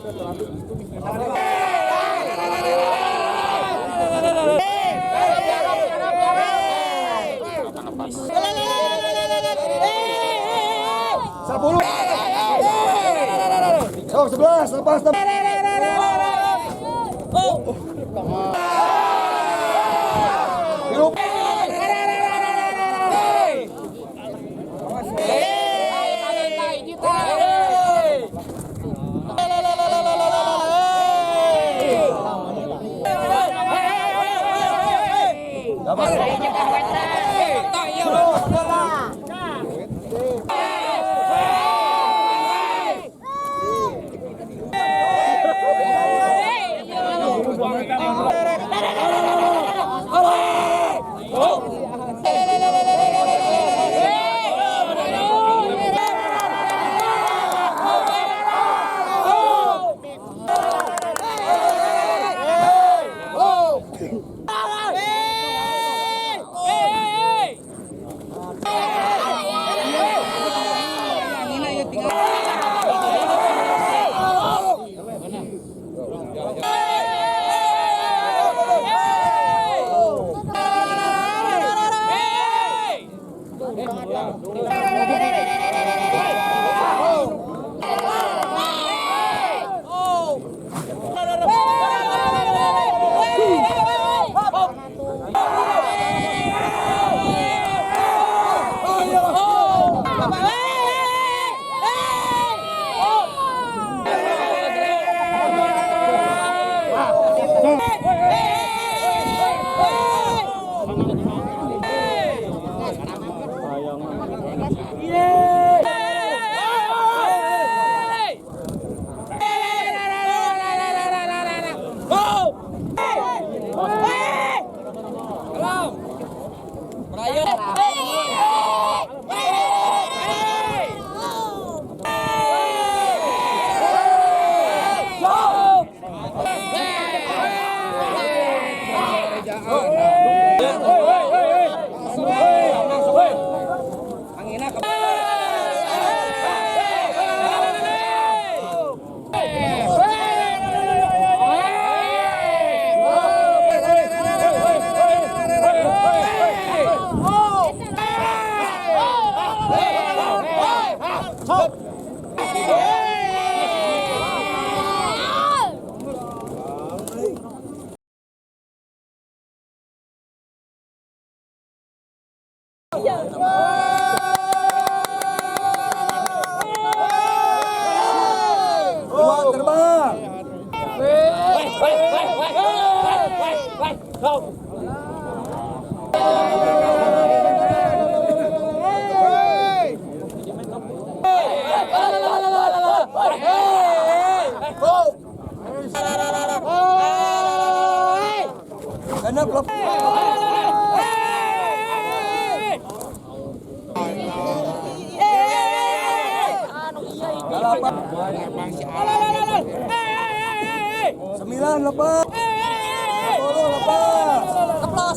Oh, 11, lepas. Sembilan lepas. 10 lepas. Keplos.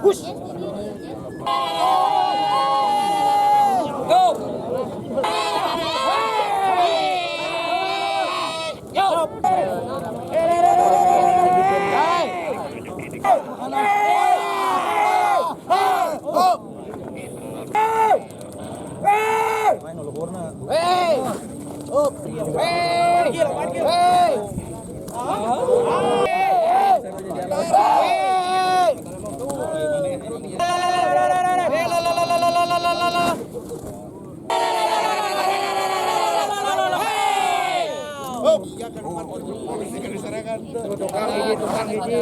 Push. Go. Tukang gigi.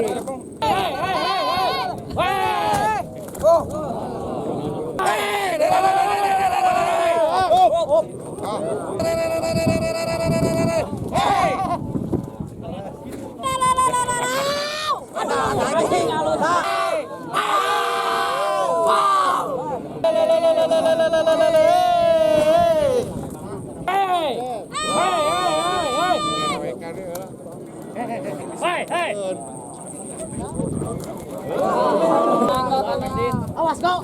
Awas kau.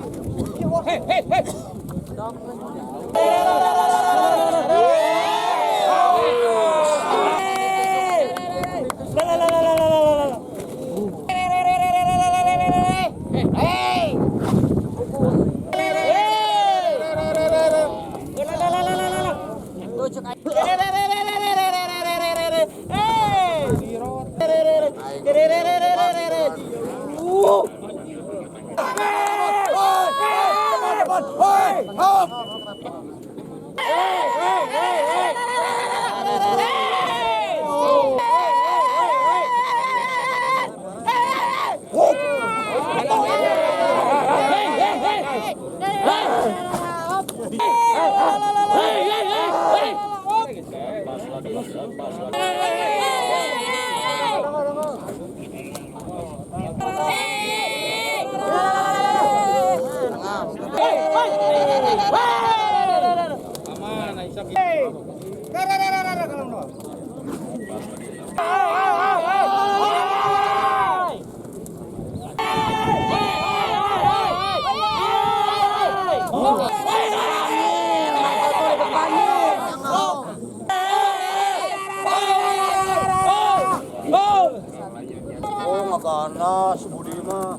Ganas Budi mah.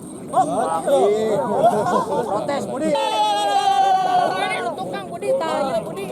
Protes Budi. Tukang Budi tahu Budi.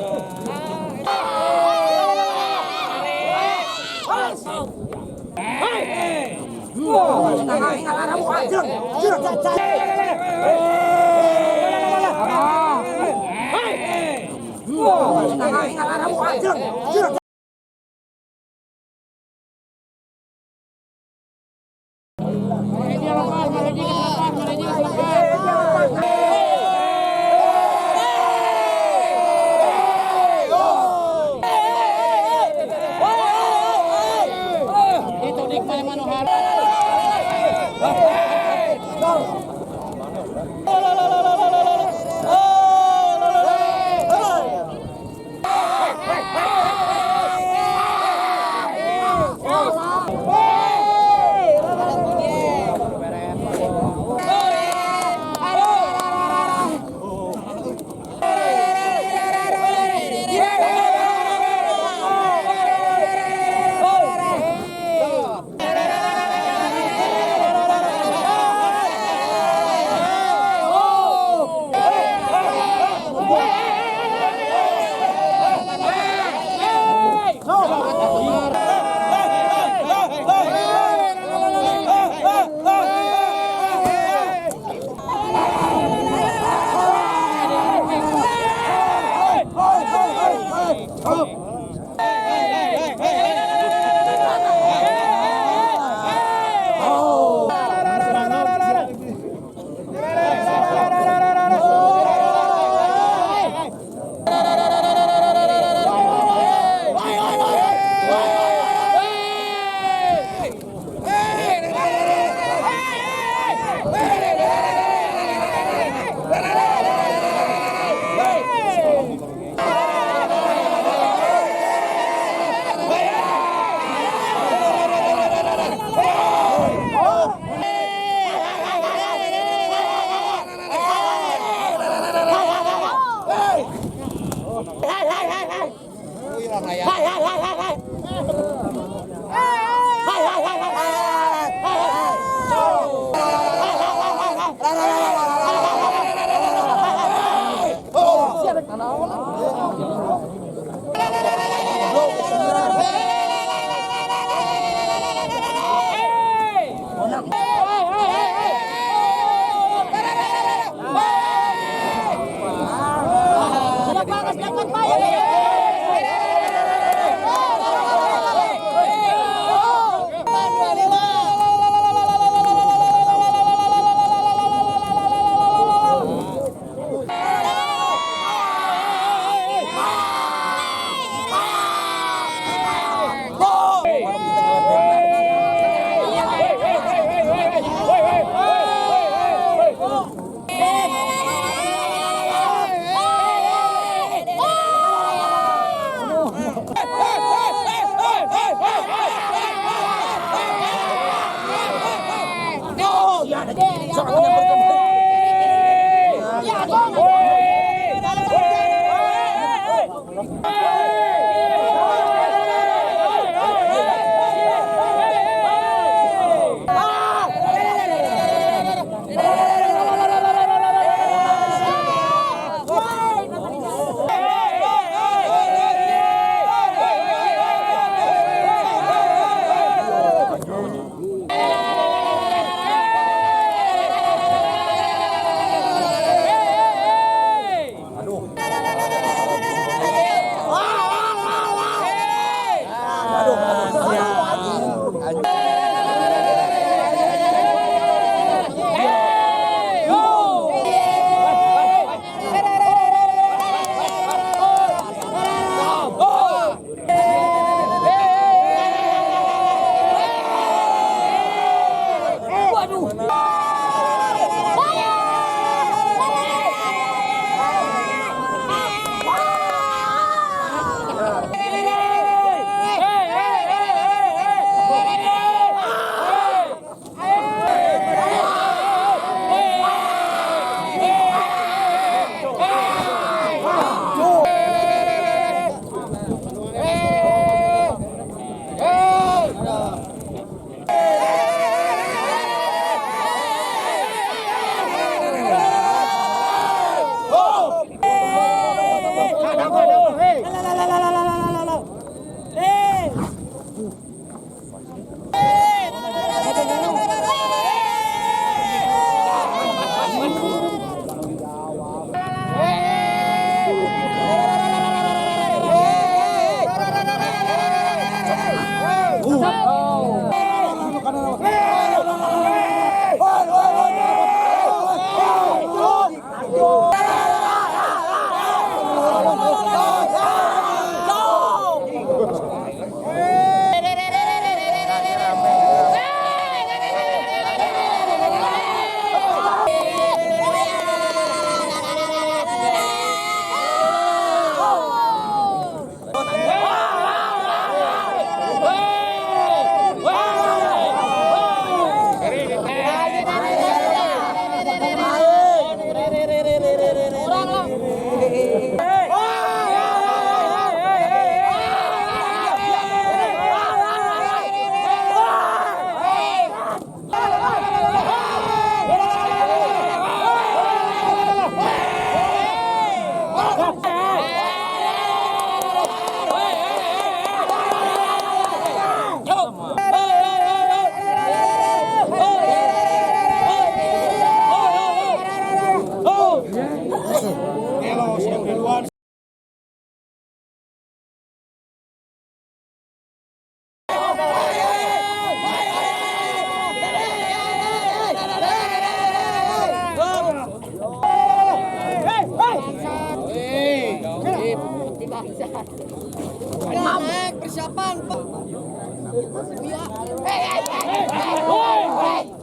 Naik persiapan.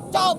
Cop.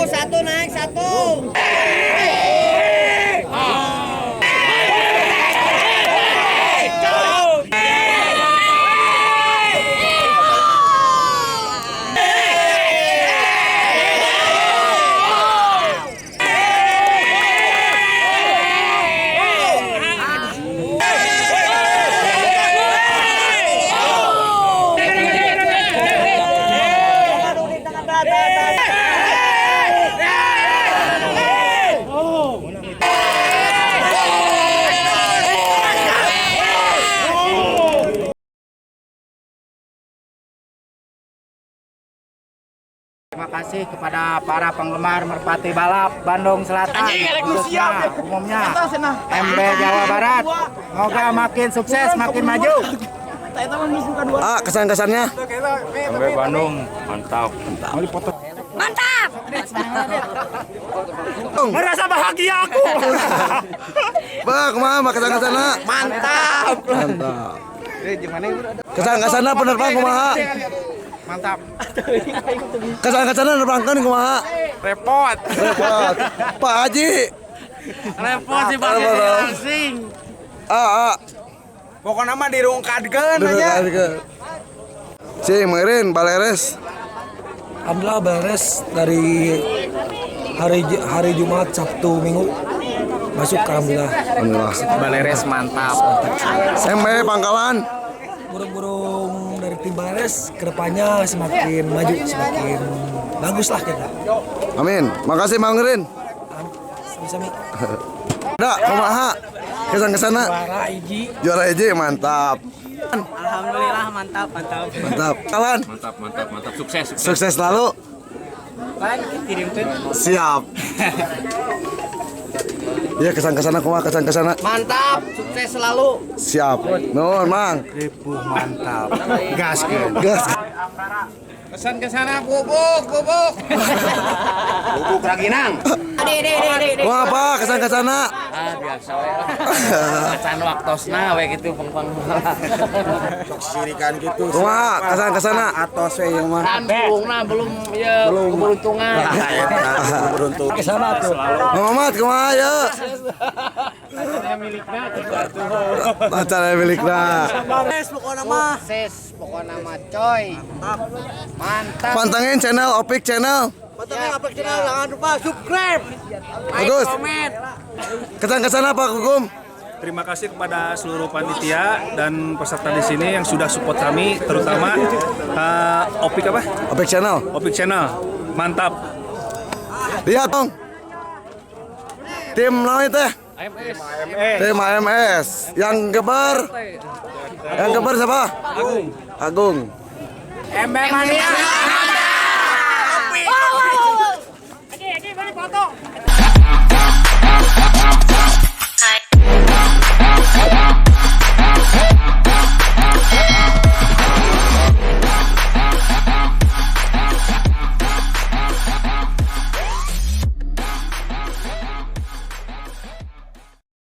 Satu naik satu. Terima kasih kepada para penggemar Merpati Balap Bandung Selatan, khususnya umumnya MB Jawa Barat. Semoga makin sukses, makin maju. Kesan-kesannya? MB Bandung mantap. Mantap. Merasa bahagia aku. Bang, kumaha kesan-kesanna? Mantap. Mantap. Kesan-kesanna penerbang kumaha? Mantap. Kesan-kesanna nerbangkeun kumaha? Repot. Repot. Pak Haji. Repot sih pakai langsing. Pokoknya mah dirungkadkeun aja. Si meureun baleres. Alhamdulillah beres dari hari Jumat, Sabtu, Minggu masuk ke alhamdulillah. Alhamdulillah. Baleres mantap. MB Pangkalan. Burung-burung dari tim Baleres kedepannya semakin maju, semakin bagus lah kita. Amin. Makasih Mang Rin. Sami-sami. Da, kumaha? Kesan-kesana Para Iji. juara hiji mantap. Alhamdulillah mantap. Mantap. Kawan, Mantap. Sukses. sukses selalu. Siap. Iya kesan-kesana kumaha kesan-kesana. Mantap, sukses selalu. Siap. Nuhun, Mang. Ribuh mantap. Gas Gas. Kesan ke sana bubuk. Bubuk Raginang. Kumaha apa kesan-kesana? Biasa we. Kesan waktosna we gitu pengpang. Sirikan gitu. Kumaha kesan-kesana? Atos we yang mah. Sambungna belum ya keberuntungan. Beruntung. Kesana tuh. Muhammad kumaha ya? Acara milikna. Sukses pokoknya mah coy. Mantap. Pantengin channel Opik channel. Pantengin apa channel, jangan lupa subscribe. Bagus. Komen. Kesan-kesana Pak Gugum. Terima kasih kepada seluruh panitia dan peserta di sini yang sudah support kami, terutama Opik apa? Opik channel. Opik Channel. Mantap. Lihat dong. Tim lawan teh. Tim AMS. Yang geber siapa? Agung. Embe Mania.